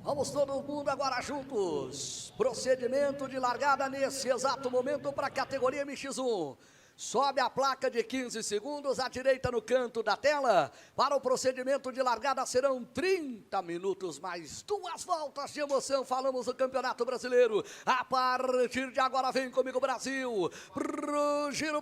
Vamos todo mundo agora juntos. Procedimento de largada nesse exato momento para a categoria MX1. Sobe a placa de 15 segundos à direita no canto da tela. Para o procedimento de largada serão 30 minutos mais 2 voltas de emoção. Falamos do Campeonato Brasileiro. A partir de agora vem comigo Brasil. Pro giro.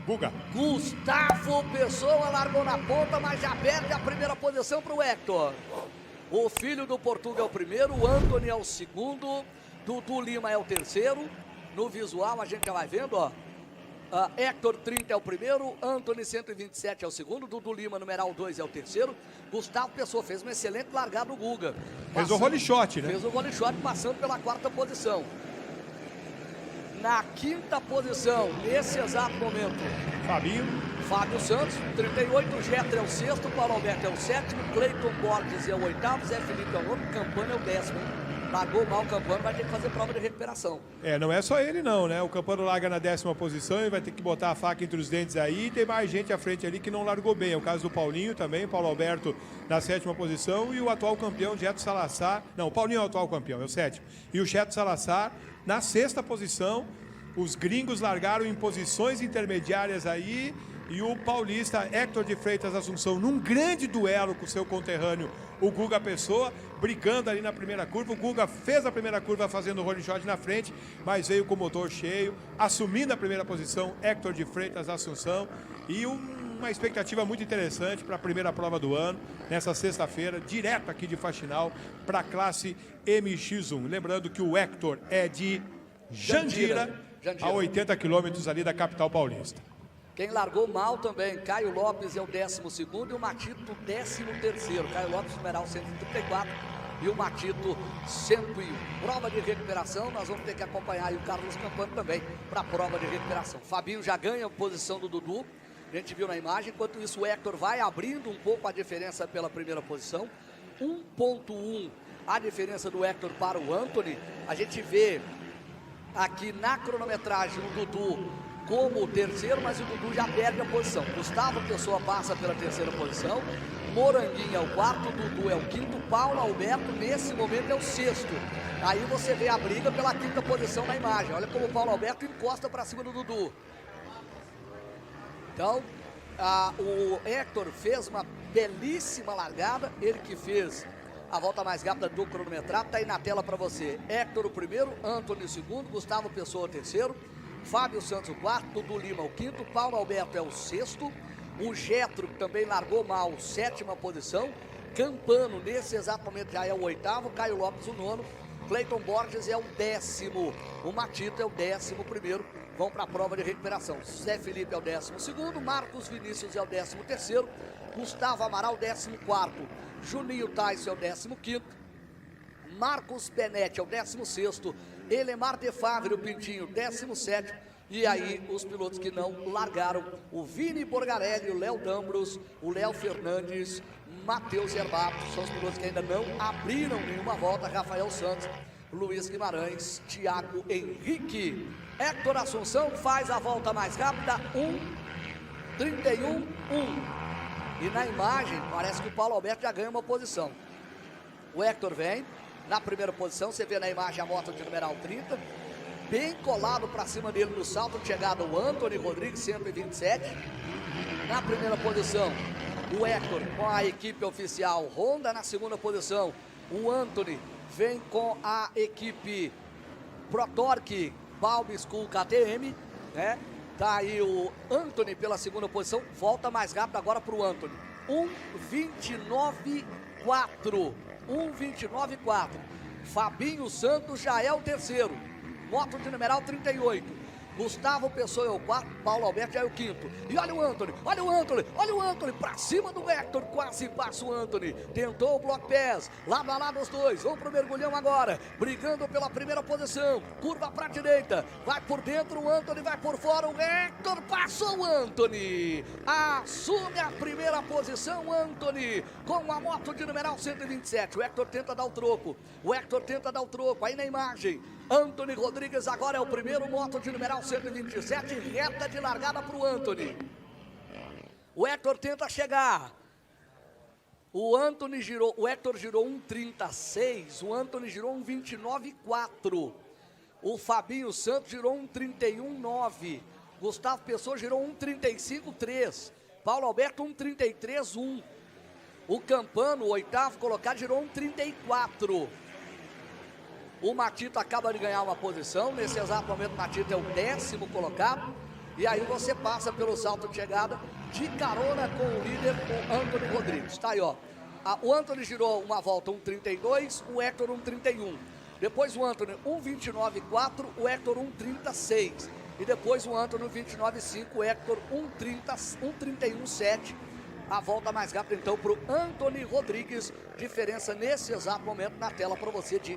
Guga. Gustavo Pessoa largou na ponta, mas já perde a primeira posição para o Hector. O filho do Portuga é o primeiro, o Antony é o segundo, Dudu Lima é o terceiro. No visual a gente já vai vendo, ó. Hector 30 é o primeiro, Antony 127 é o segundo, Dudu Lima numeral 2 é o terceiro. Gustavo Pessoa fez uma excelente largada no Guga. Fez o role shot, né? Fez o role shot passando pela quarta posição. Na quinta posição, nesse exato momento, Fábio Santos, 38, Jeter é o sexto, Paulo Alberto é o sétimo, Cleiton Borges é o oitavo, Zé Felipe é o nono, Campana é o décimo. Largou mal o Campana, vai ter que fazer prova de recuperação. Não é só ele não, né? O Campana larga na 10ª posição e vai ter que botar a faca entre os dentes aí. E tem mais gente à frente ali que não largou bem. É o caso do Paulinho também, Paulo Alberto na 7ª posição e o atual campeão, Jeto Salazar. Não, o Paulinho é o atual campeão, é o sétimo. E o Jeto Salazar na 6ª posição. Os gringos largaram em posições intermediárias aí. E o paulista Hector de Freitas Assunção, num grande duelo com seu conterrâneo, o Guga Pessoa, brigando ali na primeira curva. O Guga fez a primeira curva fazendo o rolling shot na frente, mas veio com o motor cheio, assumindo a primeira posição, Hector de Freitas Assunção. E uma expectativa muito interessante para a primeira prova do ano, nessa sexta-feira, direto aqui de Faxinal, para a classe MX1. Lembrando que o Hector é de Jandira. A 80 quilômetros ali da capital paulista. Quem largou mal também, Caio Lopes é o 12º e o Matito 13º. Caio Lopes, numeral 134 e o Matito 101. Prova de recuperação, nós vamos ter que acompanhar aí o Carlos Campano também para a prova de recuperação. Fabinho já ganha a posição do Dudu, a gente viu na imagem. Enquanto isso o Hector vai abrindo um pouco a diferença pela primeira posição. 1.1 a diferença do Hector para o Antony. A gente vê aqui na cronometragem o Dudu como o terceiro, mas o Dudu já perde a posição. Gustavo Pessoa passa pela terceira posição, Moranguinho é o quarto, Dudu é o quinto, Paulo Alberto nesse momento é o sexto. Aí você vê a briga pela quinta posição na imagem. Olha como o Paulo Alberto encosta para cima do Dudu. Então, o Hector fez uma belíssima largada, ele que fez a volta mais rápida do cronometrado, tá aí na tela para você. Hector o primeiro, Antony o segundo, Gustavo Pessoa o terceiro, Fábio Santos o quarto, Dudu Lima o quinto, Paulo Alberto é o sexto, o Getro também largou mal, 7ª posição, Campano nesse exato momento já é o oitavo, Caio Lopes o nono, Cleiton Borges é o 10º, o Matito é o 11º, vão para a prova de recuperação. Zé Felipe é o 12º, Marcos Vinícius é o 13º, Gustavo Amaral 14º, Juninho Tyson é o 15º, Marcos Benetti é o 16º, Elemar De Favre, o Pintinho, 17º, e aí os pilotos que não largaram, o Vini Borgarelli, o Léo Dambros, o Léo Fernandes, Matheus Herbato, são os pilotos que ainda não abriram nenhuma volta, Rafael Santos, Luiz Guimarães, Thiago Henrique. Hector Assunção faz a volta mais rápida, 1:31:1. E na imagem, parece que o Paulo Alberto já ganha uma posição. O Hector vem na primeira posição, você vê na imagem a moto de numeral 30, bem colado para cima dele no salto de chegada o Antony Rodrigues, 127. Na primeira posição, o Hector com a equipe oficial Honda. Na segunda posição, o Antony vem com a equipe ProTorque Balbi School KTM, né? Tá aí o Antony pela segunda posição, volta mais rápido agora para o Antony. 1:29:4. 1:29:4. Fabinho Santos já é o terceiro, moto de numeral 38. Gustavo Pessoa é o quarto, Paulo Alberto já é o quinto. E olha o Antony, pra cima do Hector, quase passa o Antony. Tentou o block pass, lado a lado os dois, vão pro mergulhão agora, brigando pela primeira posição, curva pra direita, vai por dentro o Antony, vai por fora o Hector, passou o Antony. Assume a primeira posição o Antony, com a moto de numeral 127. O Hector tenta dar o troco, aí na imagem, Antony Rodrigues agora é o primeiro, moto de numeral 127, reta de largada para o Antony. O Hector tenta chegar. O Hector girou 1,36, o Antony girou 1,29,4. O Fabinho Santos girou 1,31,9. Gustavo Pessoa girou 1,35,3. Paulo Alberto 1,33,1. O Campano, o oitavo colocado, girou 1,34. O Matito acaba de ganhar uma posição. Nesse exato momento, o Matito é o 10º colocado. E aí você passa pelo salto de chegada de carona com o líder, o Antony Rodrigues. Tá aí, ó. O Antony girou uma volta 1,32, o Hector 1,31. Depois o Antony 1,29,4, o Hector 1,36. E depois o Antony 1,29,5, o Hector 1,31,7. A volta mais rápida então para o Antony Rodrigues. Diferença nesse exato momento na tela para você de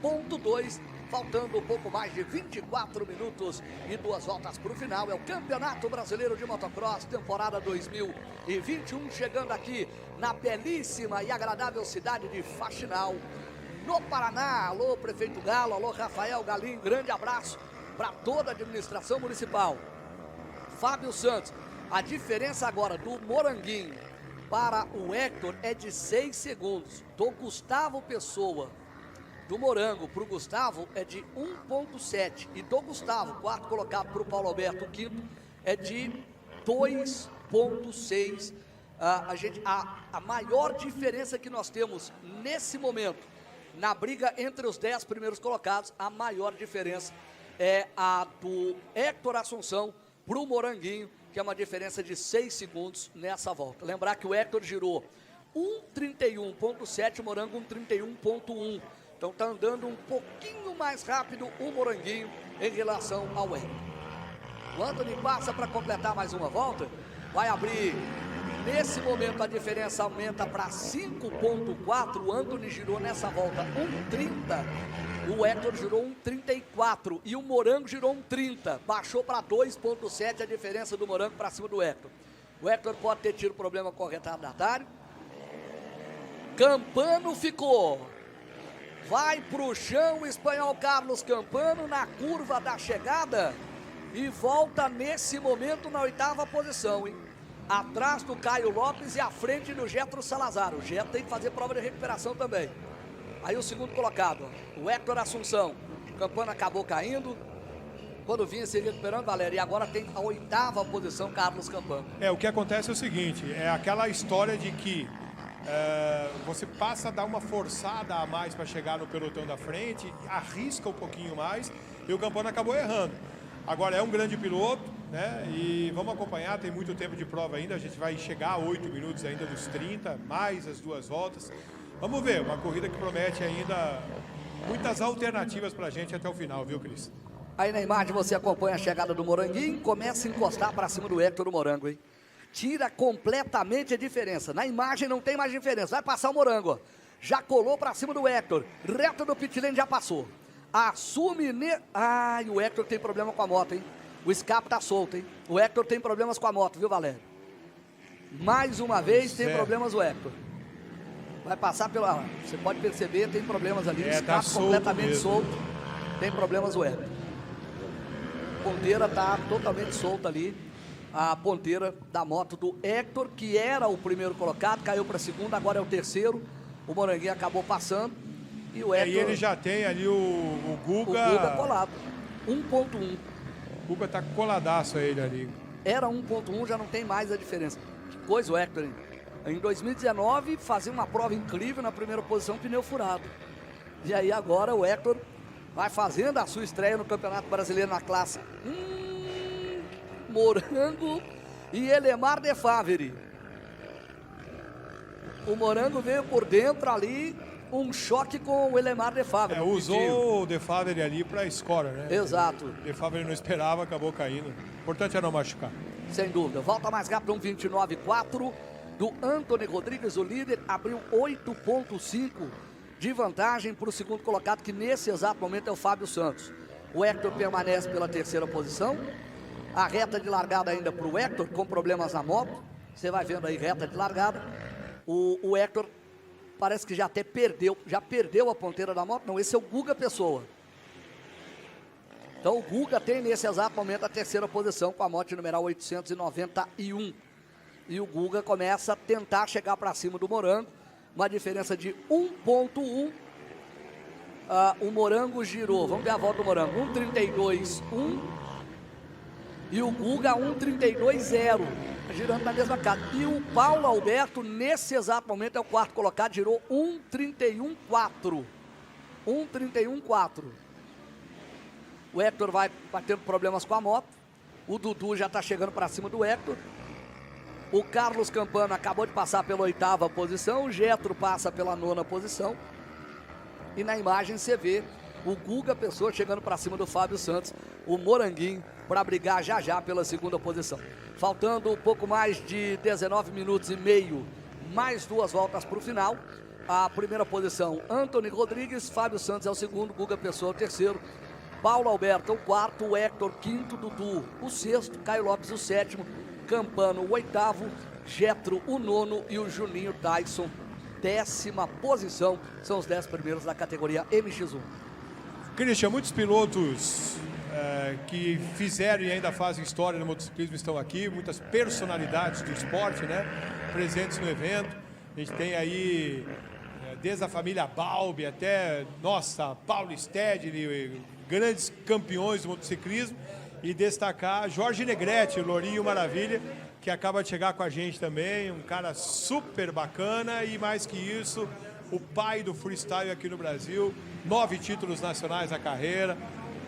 1,2. Faltando um pouco mais de 24 minutos e 2 voltas para o final. É o Campeonato Brasileiro de Motocross, temporada 2021. Chegando aqui na belíssima e agradável cidade de Faxinal, no Paraná. Alô, Prefeito Galo, alô, Rafael Galinho. Grande abraço para toda a administração municipal. Fábio Santos. A diferença agora do Moranguinho para o Hector é de 6 segundos. Do Gustavo Pessoa, do Morango para o Gustavo, é de 1,7. E do Gustavo, quarto colocado para o Paulo Alberto, o quinto, é de 2,6. A maior diferença que nós temos nesse momento, na briga entre os 10 primeiros colocados, a maior diferença é a do Hector Assunção para o Moranguinho, que é uma diferença de 6 segundos nessa volta. Lembrar que o Hector girou 1,31,7, o Morango 1,31,1. Então está andando um pouquinho mais rápido o Moranguinho em relação ao Hector. O Antony passa para completar mais uma volta. Vai abrir. Nesse momento a diferença aumenta para 5,4. O Antony girou nessa volta 1,30. O Hector girou 1,34 e o Morango girou 1,30. Baixou para 2,7 a diferença do Morango para cima do Hector. O Hector pode ter tido problema com o retardatário. Campano ficou. Vai para o chão o espanhol Carlos Campano na curva da chegada e volta nesse momento na 8ª posição, hein? Atrás do Caio Lopes e à frente do Getro Salazar. O Getro tem que fazer prova de recuperação também. Aí o segundo colocado, o Hector Assunção. O Campano acabou caindo. Quando vinha se recuperando, Valério, e agora tem a 8ª posição, Carlos Campano. O que acontece é o seguinte, é aquela história de que você passa a dar uma forçada a mais para chegar no pelotão da frente, arrisca um pouquinho mais e o Campano acabou errando. Agora é um grande piloto, né? E vamos acompanhar, tem muito tempo de prova ainda, a gente vai chegar a 8 minutos ainda dos 30, mais as 2 voltas. Vamos ver, uma corrida que promete ainda muitas alternativas para a gente até o final, viu, Cris? Aí na imagem você acompanha a chegada do Moranguinho, começa a encostar para cima do Hector do Morango, hein? Tira completamente a diferença. Na imagem não tem mais diferença. Vai passar o Morango, ó. Já colou para cima do Hector. Reto do pit lane já passou. Assume... Ai, o Hector tem problema com a moto, hein? O escape tá solto, hein? O Hector tem problemas com a moto, viu, Valério? Mais uma vez tem problemas o Hector. Vai passar pela... Você pode perceber, tem problemas ali. O escape tá completamente mesmo. solto. Tem problemas o Hector. A ponteira tá totalmente solta ali. A ponteira da moto do Hector, que era o primeiro colocado, caiu para segundo, agora é o terceiro. O Moranguinho acabou passando. E o Hector... E ele já tem ali o Guga... O Guga colado. 1,1. O Guga tá coladaço a ele ali. Era 1,1, já não tem mais a diferença. Que coisa o Hector, hein? Em 2019, fazia uma prova incrível na primeira posição, pneu furado. E aí agora o Hector vai fazendo a sua estreia no Campeonato Brasileiro na classe. Morango e Elemar de Favre. O Morango veio por dentro ali, um choque com o Elemar de Favre. Usou o de Favre ali para score, né? Exato. De Favre não esperava, acabou caindo. O importante é não machucar. Sem dúvida. Volta mais rápido, 1,29,4 do Antony Rodrigues, o líder, abriu 8,5 de vantagem para o segundo colocado, que nesse exato momento é o Fábio Santos. O Hector permanece pela 3ª posição. A reta de largada ainda para o Hector, com problemas na moto. Você vai vendo aí, reta de largada. O Hector parece que já perdeu a ponteira da moto. Não, esse é o Guga Pessoa. Então o Guga tem nesse exato momento a terceira posição com a moto de numeral 891. E o Guga começa a tentar chegar para cima do Morango, uma diferença de 1,1. O Morango girou, vamos ver a volta do Morango, 1,32,1 e o Guga 1,32,0, girando na mesma casa. E o Paulo Alberto, nesse exato momento, é o quarto colocado, girou 1,31,4. 1,31,4. O Hector vai tendo problemas com a moto. O Dudu já está chegando para cima do Hector. O Carlos Campana acabou de passar pela 8ª posição. O Getro passa pela 9ª posição. E na imagem você vê o Guga Pessoa chegando para cima do Fábio Santos. O Moranguinho para brigar já já pela 2ª posição. Faltando um pouco mais de 19 minutos e meio. Mais 2 voltas para o final. A primeira posição, Antony Rodrigues. Fábio Santos é o segundo. Guga Pessoa é o terceiro. Paulo Alberto, o quarto, o Hector, quinto, Dudu, o sexto, Caio Lopes, o sétimo, Campano, o oitavo, Getro, o nono e o Juninho Tyson, 10ª posição. São os 10 primeiros da categoria MX1. Christian, muitos pilotos que fizeram e ainda fazem história no motociclismo estão aqui, muitas personalidades do esporte, né, presentes no evento. A gente tem aí, desde a família Balbi até, nossa, Paulo Stedley, grandes campeões do motociclismo, e destacar Jorge Negrete, o Lourinho Maravilha, que acaba de chegar com a gente também, um cara super bacana e mais que isso, o pai do freestyle aqui no Brasil, 9 títulos nacionais na carreira.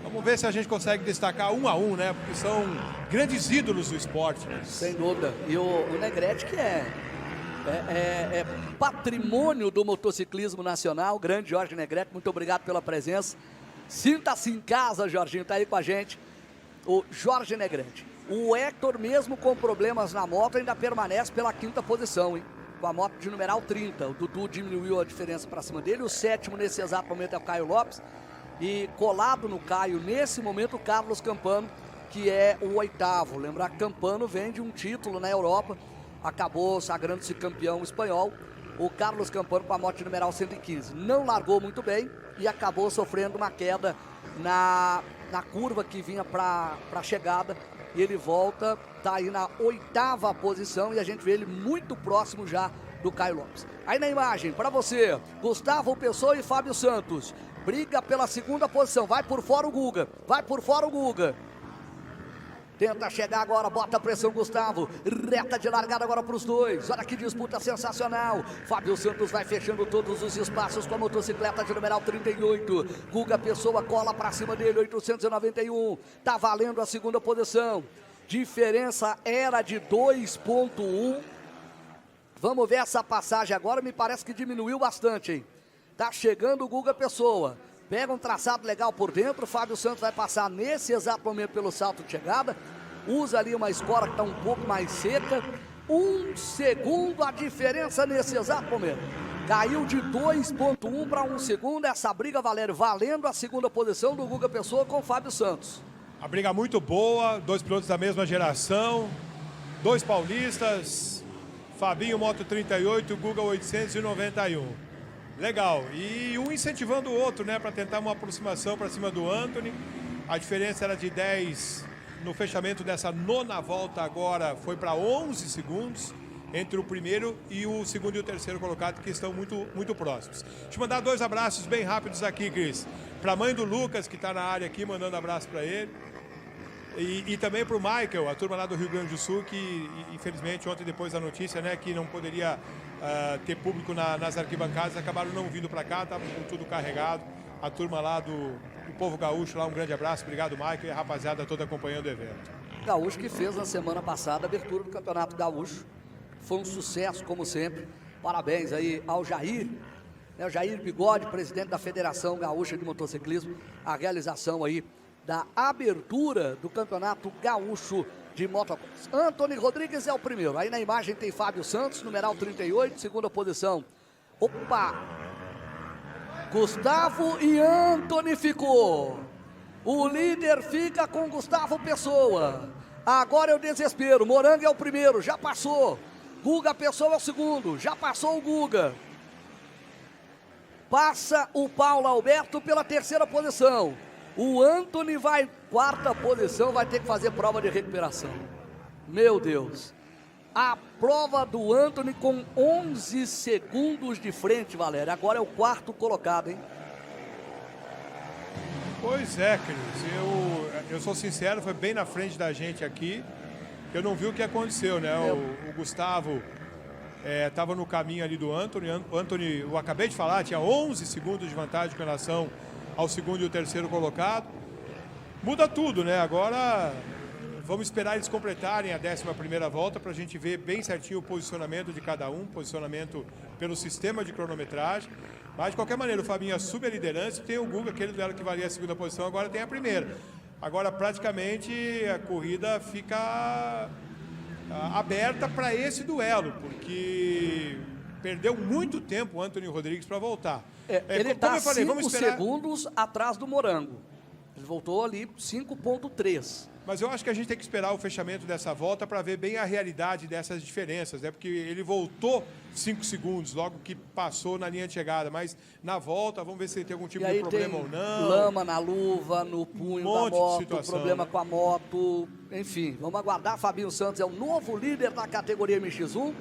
Vamos ver se a gente consegue destacar um a um, né? Porque são grandes ídolos do esporte. Sem dúvida. E o Negrete que é patrimônio do motociclismo nacional, grande Jorge Negrete, muito obrigado pela presença. Sinta-se em casa, Jorginho, tá aí com a gente, o Jorge Negrete. O Hector, mesmo com problemas na moto, ainda permanece pela 5ª posição, hein? Com a moto de numeral 30. O Dudu diminuiu a diferença para cima dele. O sétimo, nesse exato momento, é o Caio Lopes. E colado no Caio, nesse momento, o Carlos Campano, que é o 8º. Lembrar que Campano vem de um título na Europa, acabou sagrando-se campeão espanhol. O Carlos Campano com a moto de numeral 115. Não largou muito bem e acabou sofrendo uma queda na curva que vinha para a chegada. E ele volta, está aí na 8ª posição e a gente vê ele muito próximo já do Caio Lopes. Aí na imagem, para você, Gustavo Pessoa e Fábio Santos. Briga pela 2ª posição, vai por fora o Guga, vai por fora o Guga. Tenta chegar agora, bota a pressão Gustavo, reta de largada agora para os dois, olha que disputa sensacional. Fábio Santos vai fechando todos os espaços com a motocicleta de numeral 38. Guga Pessoa cola para cima dele, 891, tá valendo a 2ª posição. Diferença era de 2,1. Vamos ver essa passagem agora, me parece que diminuiu bastante, hein? Tá chegando o Guga Pessoa. Pega um traçado legal por dentro, Fábio Santos vai passar nesse exato momento pelo salto de chegada. Usa ali uma escora que está um pouco mais seca. 1 segundo a diferença nesse exato momento. Caiu de 2,1 para 1 segundo. Essa briga, Valério, valendo a 2ª posição do Guga Pessoa com o Fábio Santos. A briga muito boa, 2 pilotos da mesma geração, 2 paulistas, Fabinho Moto 38, Guga 891. Legal, e um incentivando o outro, né, para tentar uma aproximação para cima do Antony. A diferença era de 10 no fechamento dessa 9ª volta, agora foi para 11 segundos entre o primeiro e o segundo e o terceiro colocado, que estão muito, muito próximos. Deixa eu mandar 2 abraços bem rápidos aqui, Cris. Para a mãe do Lucas, que está na área aqui, mandando abraço para ele. E também para o Michael, a turma lá do Rio Grande do Sul, que infelizmente ontem, depois da notícia, né, que não poderia ter público nas arquibancadas, acabaram não vindo para cá, estavam com tudo carregado. A turma lá do povo gaúcho, lá um grande abraço, obrigado Michael e a rapaziada toda acompanhando o evento. Gaúcho que fez na semana passada a abertura do Campeonato Gaúcho, foi um sucesso como sempre, parabéns aí ao Jair, né, o Jair Bigode, presidente da Federação Gaúcha de Motociclismo, a realização aí da abertura do Campeonato Gaúcho de Motocross. Antony Rodrigues é o primeiro. Aí na imagem tem Fábio Santos, numeral 38, 2ª posição. Opa! Gustavo e Antony ficou. O líder fica com Gustavo Pessoa. Agora é o desespero. Morango é o primeiro, já passou. Guga Pessoa é o segundo, já passou o Guga. Passa o Paulo Alberto pela 3ª posição. O Antony vai, quarta posição, vai ter que fazer prova de recuperação. Meu Deus. A prova do Antony com 11 segundos de frente, Valério. Agora é o quarto colocado, hein? Pois é, Cris. Eu sou sincero, foi bem na frente da gente aqui. Eu não vi o que aconteceu, né? O Gustavo estava no caminho ali do Antony. O Antony, eu acabei de falar, tinha 11 segundos de vantagem com relação ao segundo e o terceiro colocado. Muda tudo, né? Agora vamos esperar eles completarem a 11ª volta para a gente ver bem certinho o posicionamento de cada um, posicionamento pelo sistema de cronometragem. Mas de qualquer maneira, o Fabinho assume a liderança e tem o Guga, aquele duelo que valia a segunda posição, agora tem a primeira. Agora praticamente a corrida fica aberta para esse duelo, porque perdeu muito tempo o Antony Rodrigues para voltar. Ele está 5 segundos atrás do Morango. Ele voltou ali 5,3. Mas eu acho que a gente tem que esperar o fechamento dessa volta para ver bem a realidade dessas diferenças, né? Porque ele voltou 5 segundos logo que passou na linha de chegada, mas na volta vamos ver se ele tem algum tipo de problema ou não. Lama na luva, no punho da moto, problema com a moto, enfim, vamos aguardar. Fabinho Santos é o novo líder da categoria MX1,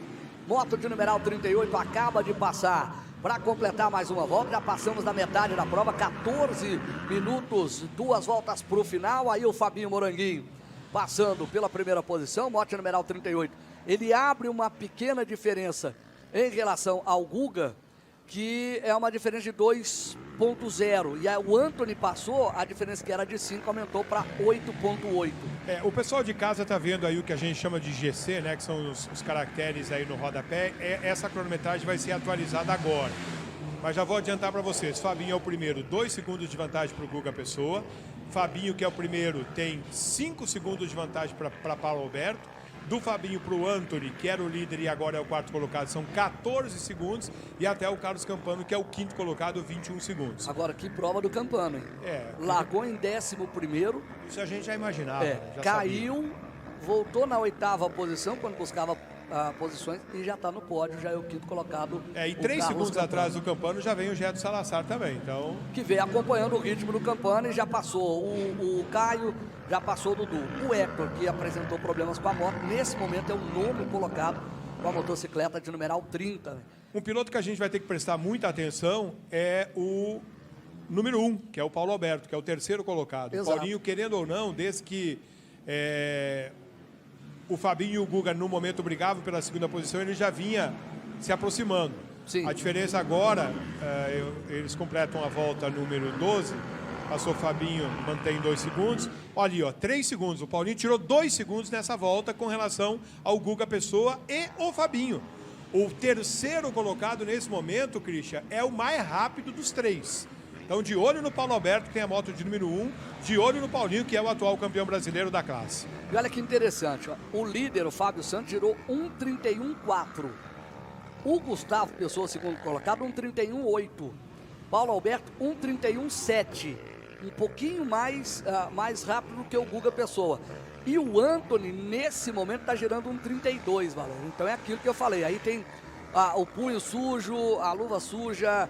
moto de numeral 38 acaba de passar. Para completar mais uma volta, já passamos da metade da prova, 14 minutos, 2 voltas para o final. Aí o Fabinho Moranguinho passando pela primeira posição, moto numeral 38. Ele abre uma pequena diferença em relação ao Guga, que é uma diferença de 2,0. E aí o Antony passou, a diferença que era de 5 aumentou para 8,8. O pessoal de casa está vendo aí o que a gente chama de GC, né, que são os caracteres aí no rodapé. Essa cronometragem vai ser atualizada agora. Mas já vou adiantar para vocês. Fabinho é o primeiro, 2 segundos de vantagem para o Guga Pessoa. Fabinho, que é o primeiro, tem 5 segundos de vantagem para Paulo Alberto. Do Fabinho para o Antony, que era o líder e agora é o quarto colocado, são 14 segundos. E até o Carlos Campano, que é o quinto colocado, 21 segundos. Agora, que prova do Campano, hein? Largou em 11º. Isso a gente já imaginava. Já caiu, sabia. Voltou na 8ª posição, quando buscava posições, e já está no pódio, já é o quinto colocado. E 3 segundos atrás do Campano já vem o Geto Salazar também, então... Que vem acompanhando o ritmo do Campano e já passou o Caio, já passou o Dudu. O Hector, que apresentou problemas com a moto, nesse momento é o nono colocado com a motocicleta de numeral 30. Um piloto que a gente vai ter que prestar muita atenção é o número 1, que é o Paulo Alberto, que é o terceiro colocado. Exato. O Paulinho, querendo ou não, desde que o Fabinho e o Guga no momento brigavam pela segunda posição, ele já vinha se aproximando. Sim. A diferença agora, eles completam a volta número 12, passou o Fabinho, mantém 2 segundos. Olha ali, 3 segundos. O Paulinho tirou 2 segundos nessa volta com relação ao Guga Pessoa e o Fabinho. O terceiro colocado nesse momento, Christian, é o mais rápido dos 3. Então, de olho no Paulo Alberto, que tem a moto de número 1, de olho no Paulinho, que é o atual campeão brasileiro da classe. E olha que interessante, o líder, o Fábio Santos, tirou 1,31,4. O Gustavo Pessoa, segundo colocado, 1,31,8. Paulo Alberto, 1,31,7. Um pouquinho mais rápido que o Guga Pessoa. E o Antony, nesse momento, está girando 1,32, Valério. Então é aquilo que eu falei. Aí tem o punho sujo, a luva suja,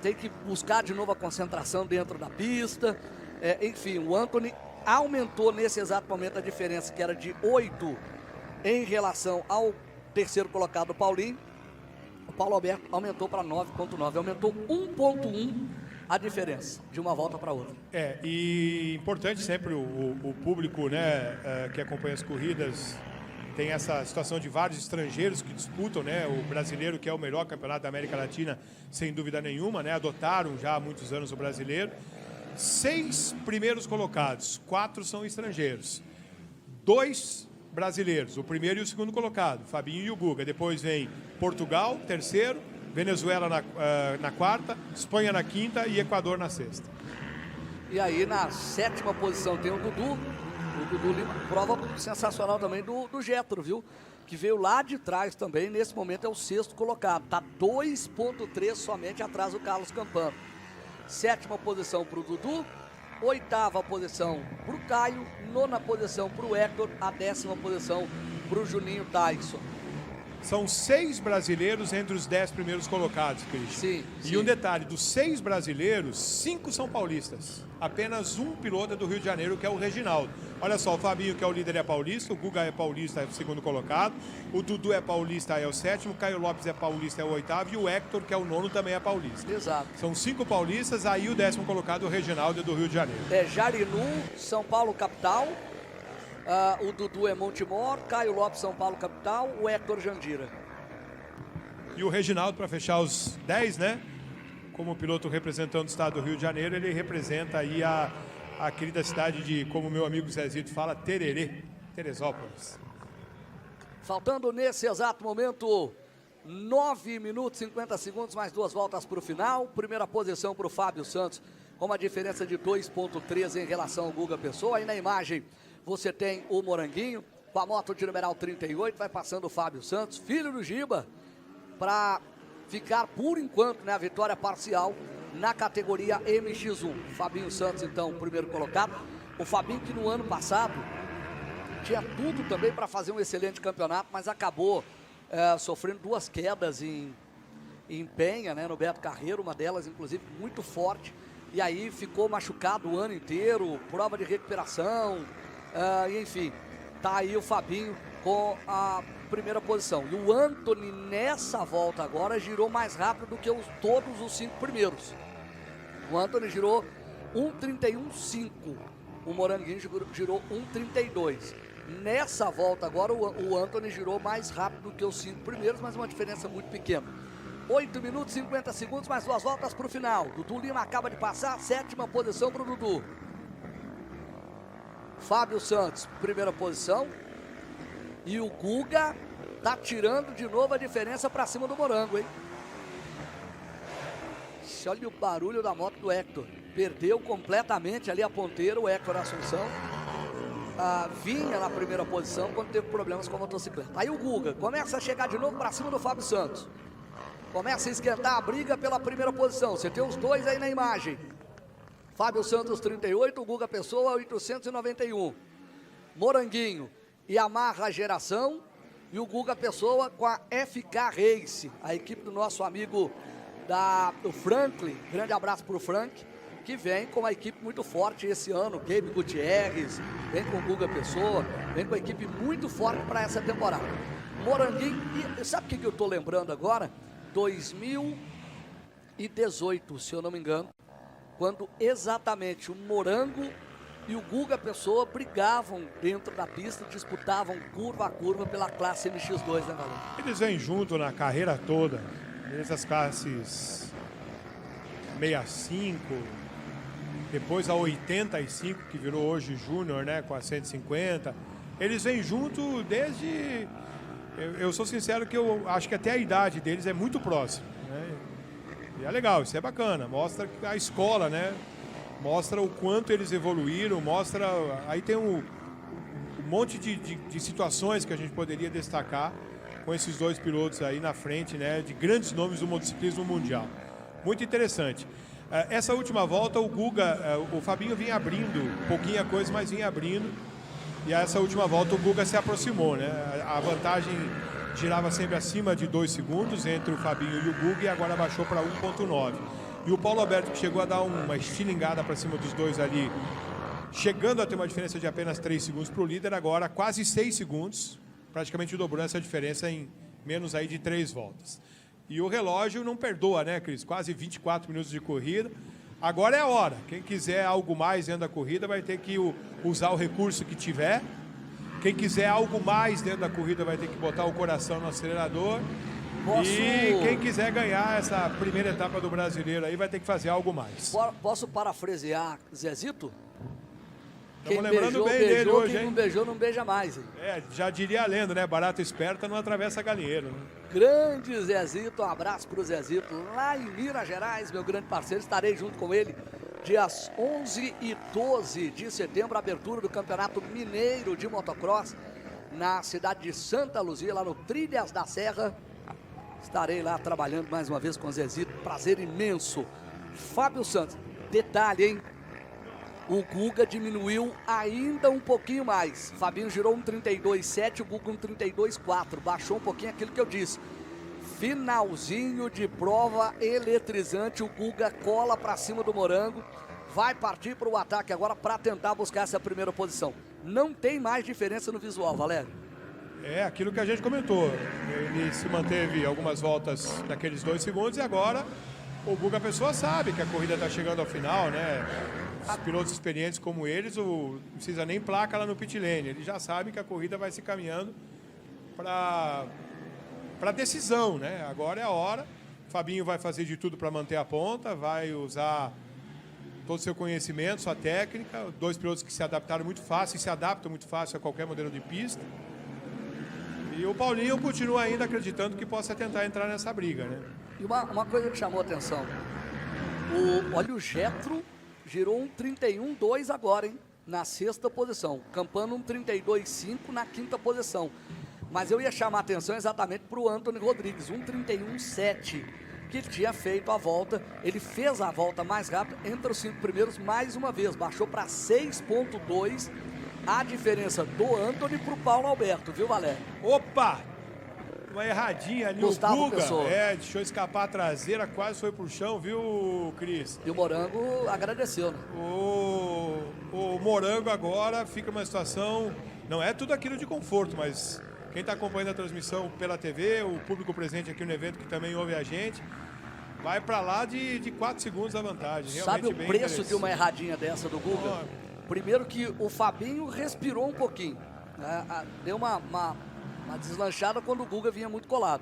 tem que buscar de novo a concentração dentro da pista. Enfim, o Antony aumentou nesse exato momento a diferença, que era de 8 em relação ao terceiro colocado, Paulinho. O Paulo Alberto aumentou para 9,9. Aumentou 1,1 a diferença de uma volta para outra. E importante sempre o público, né, que acompanha as corridas. Tem essa situação de vários estrangeiros que disputam, né? O brasileiro, que é o melhor campeonato da América Latina, sem dúvida nenhuma, né? Adotaram já há muitos anos o brasileiro. 6 primeiros colocados, 4 são estrangeiros. 2 brasileiros, o primeiro e o segundo colocado, Fabinho e o Guga. Depois vem Portugal, terceiro, Venezuela na quarta, Espanha na quinta e Equador na sexta. E aí na 7ª posição tem o Dudu. O Dudu Lima, prova sensacional também do Getro, viu? Que veio lá de trás também, nesse momento é o 6º colocado. Tá 2,3 somente atrás do Carlos Campano. 7ª posição para o Dudu, 8ª posição para o Caio, 9ª posição para o Hector, a 10ª posição para o Juninho Tyson. São 6 brasileiros entre os 10 primeiros colocados, Cristian. Sim. E um detalhe, dos 6 brasileiros, 5 são paulistas. Apenas um piloto é do Rio de Janeiro, que é o Reginaldo. Olha só, o Fabinho, que é o líder, é paulista, o Guga é paulista, é o segundo colocado, o Dudu é paulista, é o 7º, o Caio Lopes é paulista, é o 8º, e o Hector, que é o 9º, também é paulista. Exato. São 5 paulistas, aí o 10º colocado, o Reginaldo, é do Rio de Janeiro. É Jarinu, São Paulo, capital. O Dudu é Montemor, Caio Lopes, São Paulo, capital. O Hector, Jandira. E o Reginaldo, para fechar os 10, né? Como piloto representando o estado do Rio de Janeiro, ele representa aí a querida cidade de, como meu amigo Zezito fala, Tererê, Teresópolis. Faltando nesse exato momento 9 minutos e 50 segundos, mais 2 voltas para o final. Primeira posição para o Fábio Santos, com uma diferença de 2,13 em relação ao Guga Pessoa. Aí na imagem você tem o Moranguinho, com a moto de numeral 38, vai passando o Fábio Santos, filho do Giba, para ficar por enquanto, né, a vitória parcial na categoria MX1. Fabinho Santos, então, primeiro colocado. O Fabinho, que no ano passado tinha tudo também para fazer um excelente campeonato, mas acabou sofrendo 2 quedas em Penha, né, no Beto Carreiro, uma delas inclusive muito forte, e aí ficou machucado o ano inteiro, prova de recuperação, enfim, tá aí o Fabinho com a primeira posição. E o Anthony, nessa volta agora, girou mais rápido do que todos os 5 primeiros. O Anthony girou 1,31,5. O Moranguinho girou 1,32. Nessa volta agora, o Anthony girou mais rápido do que os 5 primeiros, mas uma diferença muito pequena. 8 minutos e 50 segundos, mais 2 voltas para o final. Dudu Lima acaba de passar, 7ª posição para o Dudu. Fábio Santos, primeira posição. E o Guga tá tirando de novo a diferença para cima do Morango, hein? Olha o barulho da moto do Hector. Perdeu completamente ali a ponteira, o Hector Assunção. Vinha na primeira posição quando teve problemas com a motocicleta. Aí o Guga começa a chegar de novo para cima do Fábio Santos. Começa a esquentar a briga pela primeira posição. Você tem os 2 aí na imagem. Fábio Santos 38, o Guga Pessoa 891. Moranguinho e Yamaha Geração, e o Guga Pessoa com a FK Race, a equipe do nosso amigo do Franklin. Grande abraço para o Frank, que vem com uma equipe muito forte esse ano. Gabe Gutierrez, vem com o Guga Pessoa, vem com uma equipe muito forte para essa temporada. Moranguinho, e sabe o que eu estou lembrando agora? 2018, se eu não me engano, quando exatamente o Morango e o Guga Pessoa brigavam dentro da pista, disputavam curva a curva pela classe MX2, né, galera? Eles vêm junto na carreira toda, desde as classes 65, depois a 85, que virou hoje Júnior, né, com a 150. Eles vêm junto desde... Eu sou sincero que eu acho que até a idade deles é muito próxima, né? E é legal, isso é bacana, mostra a escola, né? Mostra o quanto eles evoluíram, mostra... Aí tem um monte de situações que a gente poderia destacar com esses 2 pilotos aí na frente, né? De grandes nomes do motociclismo mundial. Muito interessante. Essa última volta, o Guga, o Fabinho vinha abrindo, pouquinha coisa, mas vinha abrindo. E essa última volta o Guga se aproximou, né? A vantagem girava sempre acima de 2 segundos entre o Fabinho e o Guga, e agora baixou para 1,9. E o Paulo Alberto, que chegou a dar uma estilingada para cima dos 2 ali, chegando a ter uma diferença de apenas 3 segundos para o líder, agora quase 6 segundos, praticamente dobrou essa diferença em menos aí de 3 voltas. E o relógio não perdoa, né, Cris? Quase 24 minutos de corrida. Agora é a hora. Quem quiser algo mais dentro da corrida vai ter que usar o recurso que tiver. Quem quiser algo mais dentro da corrida vai ter que botar o coração no acelerador. E quem quiser ganhar essa primeira etapa do Brasileiro aí vai ter que fazer algo mais. Posso parafrasear Zezito? Estamos lembrando bem dele hoje, quem hein? não beijou, não beija mais, hein? Já diria a lenda, né? Barata esperta não atravessa galinheiro, né? Grande Zezito, um abraço pro Zezito, lá em Minas Gerais, meu grande parceiro. Estarei junto com ele dias 11 e 12 de setembro, abertura do Campeonato Mineiro de Motocross na cidade de Santa Luzia, lá no Trilhas da Serra. Estarei lá trabalhando mais uma vez com o Zezito, prazer imenso. Fábio Santos, detalhe, hein? O Guga diminuiu ainda um pouquinho mais. Fabinho girou um 32,7, o Guga um 32,4. Baixou um pouquinho aquilo que eu disse. Finalzinho de prova eletrizante. O Guga cola para cima do Morango. Vai partir para o ataque agora para tentar buscar essa primeira posição. Não tem mais diferença no visual, Valério. É aquilo que a gente comentou. Ele se manteve algumas voltas naqueles 2 segundos e agora o Guga Pessoa sabe que a corrida está chegando ao final, né? Os pilotos experientes como eles, não precisa nem placa lá no pit lane. Eles já sabem que a corrida vai se caminhando para decisão, né? Agora é a hora. Fabinho vai fazer de tudo para manter a ponta, vai usar todo o seu conhecimento, sua técnica. 2 pilotos que se adaptaram muito fácil e se adaptam muito fácil a qualquer modelo de pista. E o Paulinho continua ainda acreditando que possa tentar entrar nessa briga, né? E uma coisa que chamou a atenção. Olha, o Getro girou um 31,2 agora, hein? Na 6ª posição. Campano um 32,5 na 5ª posição. Mas eu ia chamar a atenção exatamente para o Antony Rodrigues, um 31,7, que tinha feito a volta. Ele fez a volta mais rápida entre os 5 primeiros mais uma vez. Baixou para 6,2 a diferença do Antony para o Paulo Alberto, viu, Valério? Opa! Uma erradinha ali, Gustavo o Guga. Pessoa. Deixou escapar a traseira, quase foi pro chão, viu, Cris? E o Morango agradeceu, né? O Morango agora fica uma situação, não é tudo aquilo de conforto, mas quem está acompanhando a transmissão pela TV, o público presente aqui no evento que também ouve a gente, vai para lá de 4 segundos a vantagem. Sabe o preço de uma erradinha dessa do Guga? Primeiro que o Fabinho respirou um pouquinho, né? Deu uma deslanchada quando o Guga vinha muito colado.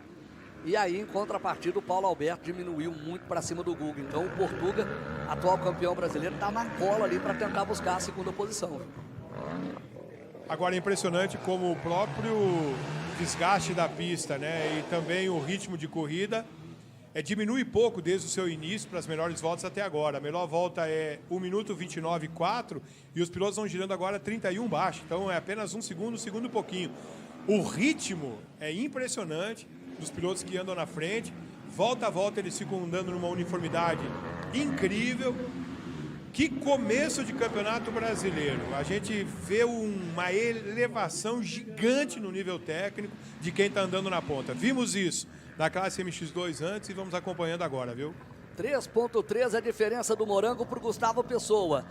E aí, em contrapartida, o Paulo Alberto diminuiu muito para cima do Guga. Então, o Portuga, atual campeão brasileiro, está na cola ali para tentar buscar a 2ª posição. Agora é impressionante como o próprio desgaste da pista, né, e também o ritmo de corrida diminui pouco desde o seu início para as melhores voltas até agora. A melhor volta é 1 minuto 29,4 e os pilotos vão girando agora 31 baixo. Então é apenas um segundo e pouquinho. O ritmo é impressionante dos pilotos que andam na frente. Volta a volta eles ficam andando numa uniformidade incrível. Que começo de campeonato brasileiro. A gente vê uma elevação gigante no nível técnico de quem está andando na ponta. Vimos isso na classe MX2 antes e vamos acompanhando agora, viu? 3,3 é a diferença do Morango para o Gustavo Pessoa.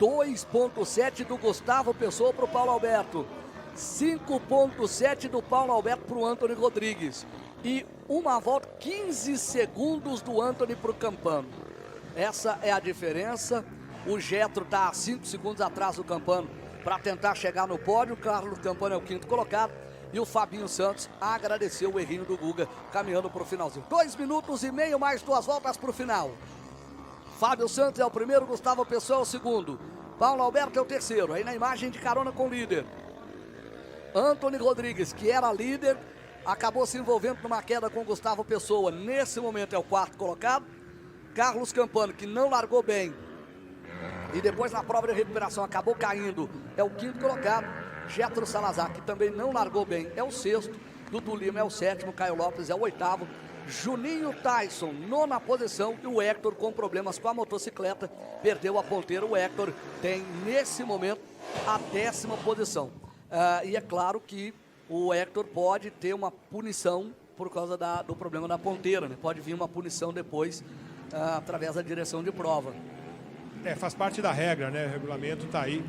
2,7 do Gustavo Pessoa para o Paulo Alberto. 5,7 do Paulo Alberto para o Antony Rodrigues. E uma volta, 15 segundos do Antony para o Campano. Essa é a diferença. O Getro está a 5 segundos atrás do Campano para tentar chegar no pódio. O Carlos Campano é o 5º colocado. E o Fabinho Santos agradeceu o errinho do Guga, caminhando para o finalzinho. 2 minutos e meio, mais 2 voltas para o final. Fábio Santos é o primeiro, Gustavo Pessoa é o segundo. Paulo Alberto é o terceiro. Aí na imagem de carona com o líder. Antony Rodrigues, que era líder, acabou se envolvendo numa queda com Gustavo Pessoa. Nesse momento é o 4º colocado. Carlos Campano, que não largou bem. E depois na prova de recuperação acabou caindo. É o 5º colocado. Getro Salazar, que também não largou bem, é o 6º. Dudu Lima é o 7º. Caio Lopes é o 8º. Juninho Tyson, 9ª posição. E o Hector com problemas com a motocicleta. Perdeu a ponteira. O Hector tem, nesse momento, a 10ª posição. E é claro que o Hector pode ter uma punição por causa do problema da ponteira, né? Pode vir uma punição depois, através da direção de prova. Faz parte da regra, né? O regulamento está aí.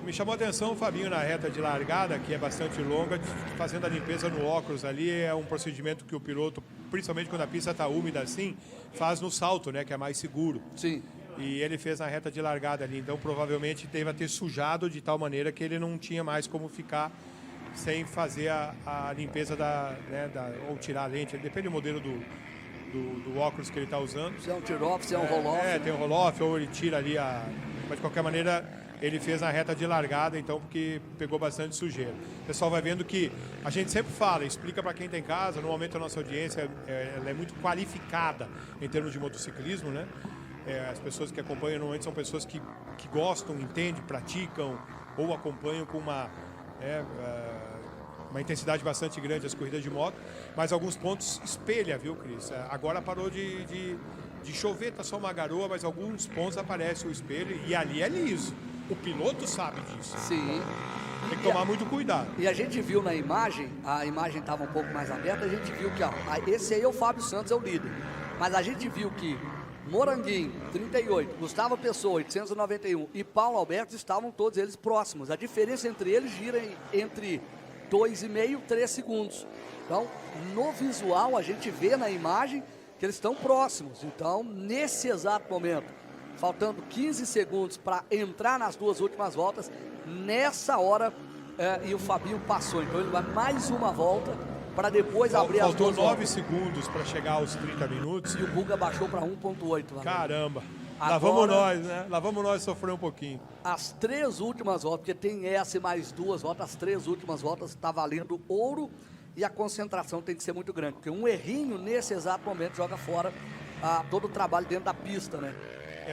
Me chamou a atenção o Fabinho na reta de largada, que é bastante longa, fazendo a limpeza no óculos ali. É um procedimento que o piloto, principalmente quando a pista está úmida assim, faz no salto, né? Que é mais seguro. Sim. E ele fez na reta de largada ali, então provavelmente deve ter sujado de tal maneira que ele não tinha mais como ficar sem fazer a limpeza ou tirar a lente. Depende do modelo do óculos que ele está usando. Se é um tear-off, se é um roll-off. Tem um roll-off ou ele tira ali mas de qualquer maneira ele fez na reta de largada, então, porque pegou bastante sujeira. O pessoal vai vendo que a gente sempre fala, explica para quem está em casa, normalmente a nossa audiência ela é muito qualificada em termos de motociclismo, né? As pessoas que acompanham normalmente são pessoas que gostam, entendem, praticam ou acompanham com uma intensidade bastante grande as corridas de moto, mas alguns pontos espelha, viu, Cris? Agora parou de de chover, tá só uma garoa, mas alguns pontos aparece o espelho e ali é liso. O piloto sabe disso. Sim. Tem que tomar muito cuidado. E a gente viu na imagem, a imagem estava um pouco mais aberta, a gente viu que, ó, esse aí é o Fábio Santos, é o líder. Mas a gente viu que Moranguinho, 38, Gustavo Pessoa, 891 e Paulo Alberto estavam todos eles próximos. A diferença entre eles gira entre 2,5 e 3 segundos. Então, no visual, a gente vê na imagem que eles estão próximos. Então, nesse exato momento, faltando 15 segundos para entrar nas duas últimas voltas, nessa hora, e o Fabinho passou. Então, ele vai mais uma volta para depois abrir as duas voltas. Faltou 9 segundos para chegar aos 30 minutos. E o Guga baixou para 1,8. Caramba. Agora, lá vamos nós, né? Lá vamos nós sofrer um pouquinho. As 3 últimas voltas, porque tem essa e mais 2 voltas, as 3 últimas voltas está valendo ouro e a concentração tem que ser muito grande, porque um errinho nesse exato momento joga fora todo o trabalho dentro da pista, né?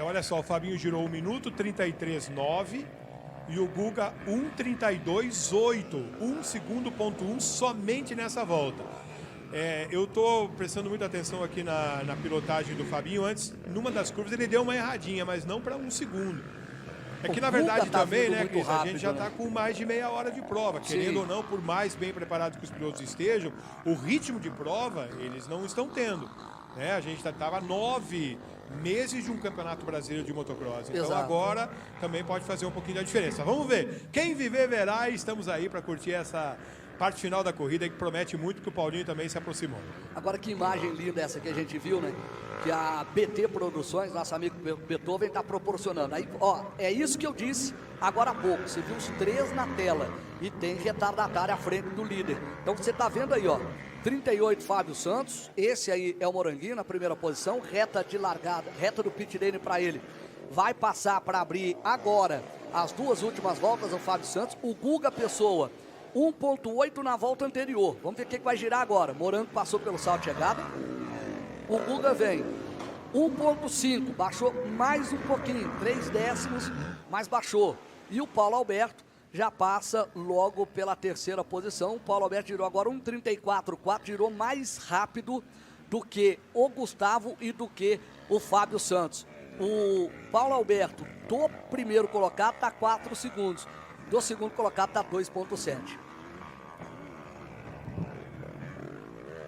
Olha só, o Fabinho girou 1 minuto 33,9 e o Guga 1,32,8, 1 segundo ponto 1 somente nessa volta. Eu estou prestando muita atenção aqui na pilotagem do Fabinho. Antes, numa das curvas, ele deu uma erradinha, mas não para 1 segundo. É que, na verdade, também, né, Cris, a gente já está com mais de meia hora de prova. Querendo ou não, por mais bem preparado que os pilotos estejam, o ritmo de prova eles não estão tendo. Né? A gente estava 9 meses de um campeonato brasileiro de motocross. Então agora também pode fazer um pouquinho da diferença. Vamos ver. Quem viver, verá. E estamos aí para curtir essa parte final da corrida que promete muito, que o Paulinho também se aproximou. Agora que imagem linda essa que a gente viu, né? Que a BT Produções, nosso amigo Beethoven, está proporcionando. Aí, ó, é isso que eu disse agora há pouco. Você viu os 3 na tela e tem retardatário à frente do líder. Então você está vendo aí, ó, 38 Fábio Santos, esse aí é o Moranguinho na primeira posição, reta de largada, reta do pit lane para ele. Vai passar para abrir agora as 2 últimas voltas o Fábio Santos, o Guga Pessoa. 1,8 na volta anterior. Vamos ver o que vai girar agora. Morango passou pelo salto de chegada. O Guga vem. 1,5. Baixou mais um pouquinho. 3 décimos, mas baixou. E o Paulo Alberto já passa logo pela terceira posição. O Paulo Alberto girou agora 1,34,4. Girou mais rápido do que o Gustavo e do que o Fábio Santos. O Paulo Alberto, do primeiro colocado, está 4 segundos. Do segundo colocado está 2,7.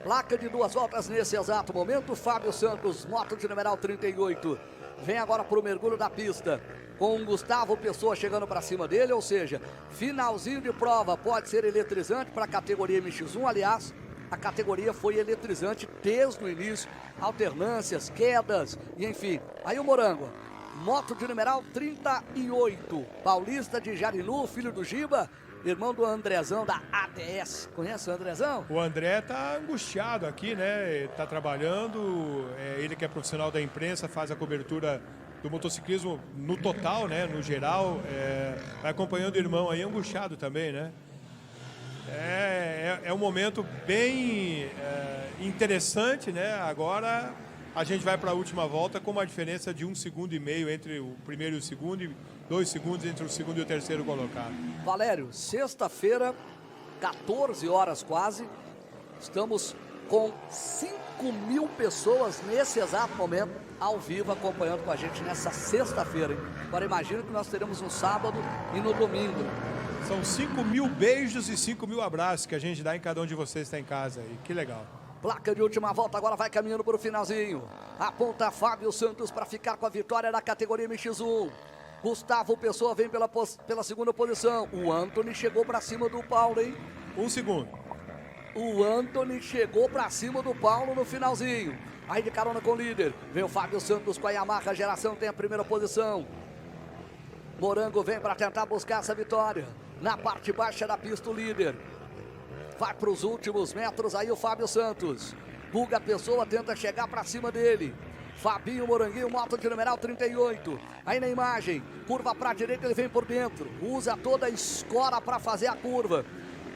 Placa de 2 voltas nesse exato momento. Fábio Santos, moto de numeral 38. Vem agora para o mergulho da pista. Com o Gustavo Pessoa chegando para cima dele. Ou seja, finalzinho de prova. Pode ser eletrizante para a categoria MX1. Aliás, a categoria foi eletrizante desde o início. Alternâncias, quedas, e enfim. Aí o Morango. Moto de numeral 38. Paulista de Jarinu, filho do Giba. Irmão do Andrezão da ADS. Conhece o Andrezão? O André tá angustiado aqui, né? Tá trabalhando, ele que é profissional da imprensa, faz a cobertura do motociclismo no total, né? No geral, vai acompanhando o irmão aí, angustiado também, né? É um momento bem interessante, né? Agora a gente vai para a última volta com uma diferença de 1,5 segundo entre o primeiro e o segundo e 2 segundos entre o segundo e o terceiro colocado. Valério, sexta-feira, 14 horas quase, estamos com 5.000 pessoas nesse exato momento, ao vivo, acompanhando com a gente nessa sexta-feira. Agora imagina que nós teremos um sábado e no domingo. São 5.000 beijos e 5.000 abraços que a gente dá em cada um de vocês que está em casa aí. Que legal. Placa de última volta, agora vai caminhando para o finalzinho. Aponta Fábio Santos para ficar com a vitória na categoria MX1. Gustavo Pessoa vem pela segunda posição. O Anthony chegou para cima do Paulo, hein? 1 segundo. O Anthony chegou para cima do Paulo no finalzinho. Aí de carona com o líder. Vem o Fábio Santos com a Yamaha Geração, tem a primeira posição. Morango vem para tentar buscar essa vitória. Na parte baixa da pista, o líder. Vai para os últimos metros aí o Fábio Santos. Guga Pessoa tenta chegar para cima dele. Fabinho Moranguinho, moto de numeral 38. Aí na imagem, curva para a direita, ele vem por dentro. Usa toda a escora para fazer a curva.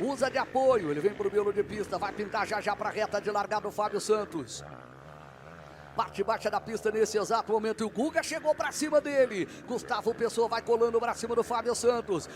Usa de apoio, ele vem para o miolo de pista. Vai pintar já para a reta de largada o Fábio Santos. parte baixa da pista nesse exato momento. E o Guga chegou pra cima dele. Gustavo Pessoa vai colando pra cima do Fábio Santos.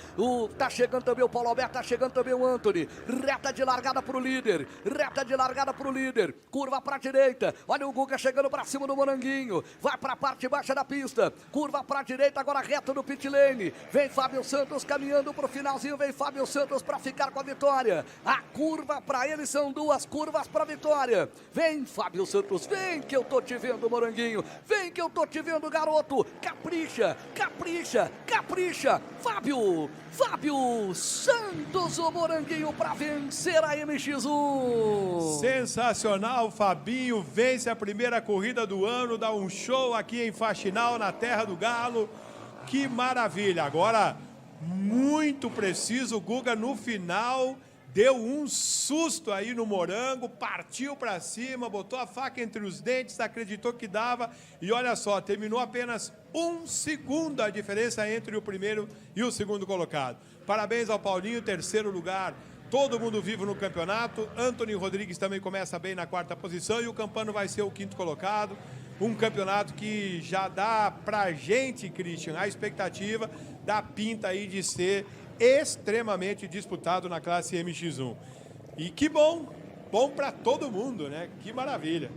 Tá chegando também o Paulo Alberto, tá chegando também o Antony. Reta de largada pro líder. Reta de largada pro líder. Curva pra direita. Olha o Guga chegando pra cima do Moranguinho. Vai pra parte baixa da pista. Curva pra direita, agora reto no pit lane. Vem Fábio Santos caminhando pro finalzinho. Vem Fábio Santos pra ficar com a vitória. A curva pra ele são 2 curvas pra vitória. Vem Fábio Santos, vem que eu tô te vendo, Moranguinho. Vem que eu tô te vendo, garoto. Capricha, capricha, capricha. Fábio Santos, o Moranguinho pra vencer a MX1. Sensacional, Fabinho vence a primeira corrida do ano, dá um show aqui em Faxinal, na Terra do Galo. Que maravilha. Agora, muito preciso, o Guga no final deu um susto aí no Morango, partiu para cima, botou a faca entre os dentes, acreditou que dava e olha só, terminou apenas 1 segundo a diferença entre o primeiro e o segundo colocado. Parabéns ao Paulinho, 3º lugar. Todo mundo vivo no campeonato. Antony Rodrigues também começa bem na 4ª posição e o Campano vai ser o 5º colocado. Um campeonato que já dá pra gente, Christian, a expectativa da pinta aí de ser extremamente disputado na classe MX1. E que bom para todo mundo, né? Que maravilha.